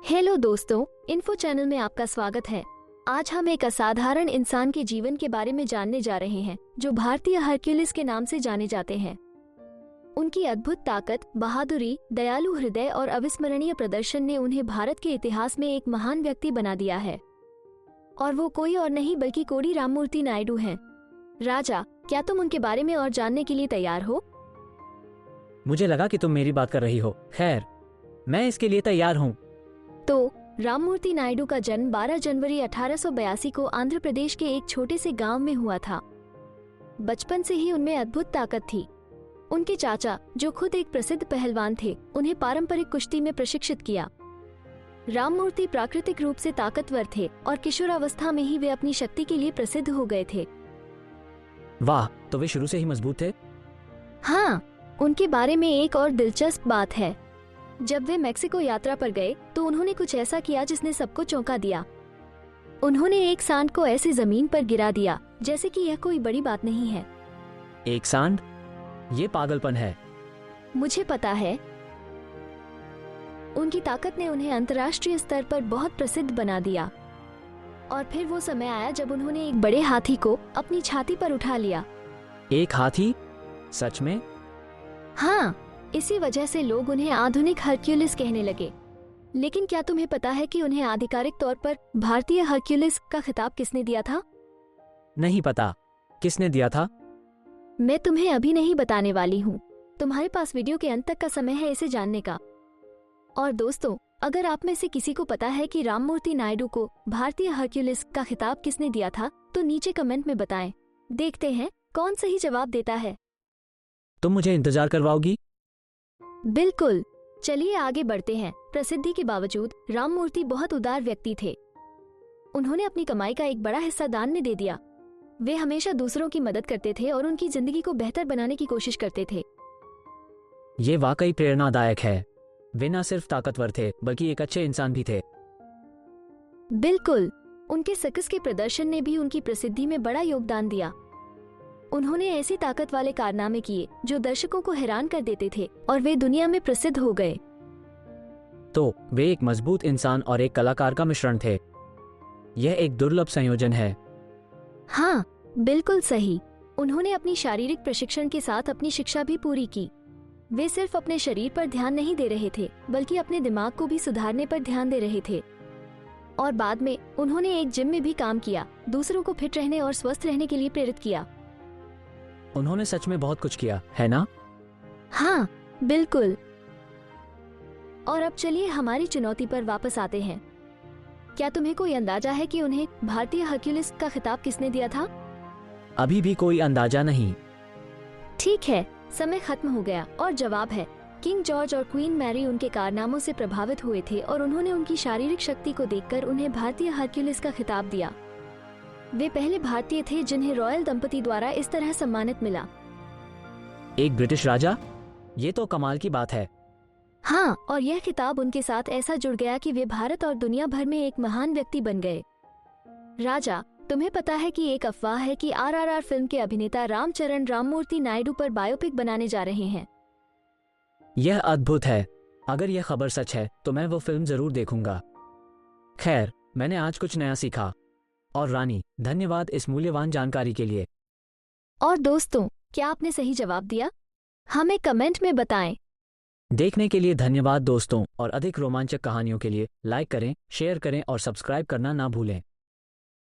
Hello दोस्तों, info channel में आपका स्वागत है। आज हम एक असाधारण इंसान के जीवन के बारे में जानने जा रहे हैं जो भारतीय हरक्यूलिस के नाम से जाने जाते हैं। उनकी अद्भुत ताकत, बहादुरी, दयालु हृदय और अविस्मरणीय प्रदर्शन ने उन्हें भारत के इतिहास में एक महान व्यक्ति बना दिया है। और वो कोई और नहीं बल्कि कोडी राममूर्ति नायडू हैं। राजा, क्या तुम उनके बारे में और जानने के लिए तैयार हो? मुझे लगा कि तुम मेरी बात कर रही हो। खैर, मैं इसके लिए तैयार हूँ। तो राममूर्ति नायडू का जन्म 12 जनवरी 1882 को आंध्र प्रदेश के एक छोटे से गांव में हुआ था। बचपन से ही उनमें अद्भुत ताकत थी। उनके चाचा, जो खुद एक प्रसिद्ध पहलवान थे, उन्हें पारंपरिक कुश्ती में प्रशिक्षित किया। राममूर्ति प्राकृतिक रूप से ताकतवर थे और किशोरावस्था में ही वे अपनी शक्ति के लिए प्रसिद्ध हो गए थे। वाह, तो वे शुरू से ही मजबूत थे। हाँ, उनके बारे में एक और दिलचस्प बात है। जब वे मेक्सिको यात्रा पर गए तो उन्होंने कुछ ऐसा किया जिसने सबको चौंका दिया। उन्होंने एक सांड को ऐसे जमीन पर गिरा दिया जैसे कि यह कोई बड़ी बात नहीं है। एक सांड? ये पागलपन है। मुझे पता है। उनकी ताकत ने उन्हें अंतर्राष्ट्रीय स्तर पर बहुत प्रसिद्ध बना दिया। और फिर वो समय आया जब उन्होंने एक बड़े हाथी को अपनी छाती पर उठा लिया। एक हाथी? सच में? हाँ, इसी वजह से लोग उन्हें आधुनिक हरक्यूलिस कहने लगे। लेकिन क्या तुम्हें पता है कि उन्हें आधिकारिक तौर पर भारतीय हरक्यूलिस का खिताब किसने दिया था? नहीं पता। किसने दिया था? मैं तुम्हें अभी नहीं बताने वाली हूँ। तुम्हारे पास वीडियो के अंत तक का समय है इसे जानने का। और दोस्तों, अगर आप में से किसी को पता है कि राममूर्ति नायडू को भारतीय हरक्यूलिस का खिताब किसने दिया था, तो नीचे कमेंट में बताएं। देखते हैं कौन सही जवाब देता है। तुम मुझे इंतजार करवाओगी? बिल्कुल, चलिए आगे बढ़ते हैं। प्रसिद्धि के बावजूद राममूर्ति बहुत उदार व्यक्ति थे। उन्होंने अपनी कमाई का एक बड़ा हिस्सा दान में दे दिया। वे हमेशा दूसरों की मदद करते थे और उनकी जिंदगी को बेहतर बनाने की कोशिश करते थे। ये वाकई प्रेरणादायक है। वे न सिर्फ ताकतवर थे बल्कि एक अच्छे इंसान भी थे। बिल्कुल, उनके सर्कस के प्रदर्शन ने भी उनकी प्रसिद्धि में बड़ा योगदान दिया। उन्होंने ऐसी ताकत वाले कारनामे किए जो दर्शकों को हैरान कर देते थे और वे दुनिया में प्रसिद्ध हो गए। तो वे एक मजबूत इंसान और एक कलाकार का मिश्रण थे। यह एक दुर्लभ संयोजन है। हाँ, बिल्कुल सही। उन्होंने अपनी शारीरिक प्रशिक्षण के साथ अपनी शिक्षा भी पूरी की। वे सिर्फ अपने शरीर पर ध्यान नहीं दे रहे थे बल्कि अपने दिमाग को भी सुधारने पर ध्यान दे रहे थे। और बाद में उन्होंने एक जिम में भी काम किया, दूसरों को फिट रहने और स्वस्थ रहने के लिए प्रेरित किया। उन्होंने सच में बहुत कुछ किया, है ना? हाँ, बिल्कुल। और अब चलिए हमारी चुनौती पर वापस आते हैं। क्या तुम्हें कोई अंदाजा है कि उन्हें भारतीय हरक्यूलिस का खिताब किसने दिया था? अभी भी कोई अंदाजा नहीं। ठीक है, समय खत्म हो गया और जवाब है किंग जॉर्ज और क्वीन मैरी उनके कारनामों से प्रभावित हुए थे और उन्होंने उनकी शारीरिक शक्ति को देखकर उन्हें भारतीय हरक्यूलिस का खिताब दिया। वे पहले भारतीय थे जिन्हें रॉयल दंपति द्वारा इस तरह सम्मानित मिला। एक ब्रिटिश राजा? ये तो कमाल की बात है। हाँ, और यह खिताब उनके साथ ऐसा जुड़ गया कि वे भारत और दुनिया भर में एक महान व्यक्ति बन गए। राजा, तुम्हें पता है कि एक अफवाह है कि RRR फिल्म के अभिनेता रामचरण राममूर्ति नायडू पर बायोपिक बनाने जा रहे हैं। यह अद्भुत है। अगर यह खबर सच है तो मैं वो फिल्म जरूर देखूंगा। खैर, मैंने आज कुछ नया सीखा। और रानी, धन्यवाद इस मूल्यवान जानकारी के लिए। और दोस्तों, क्या आपने सही जवाब दिया? हमें कमेंट में बताएं। देखने के लिए धन्यवाद दोस्तों, और अधिक रोमांचक कहानियों के लिए लाइक करें, शेयर करें और सब्सक्राइब करना ना भूलें।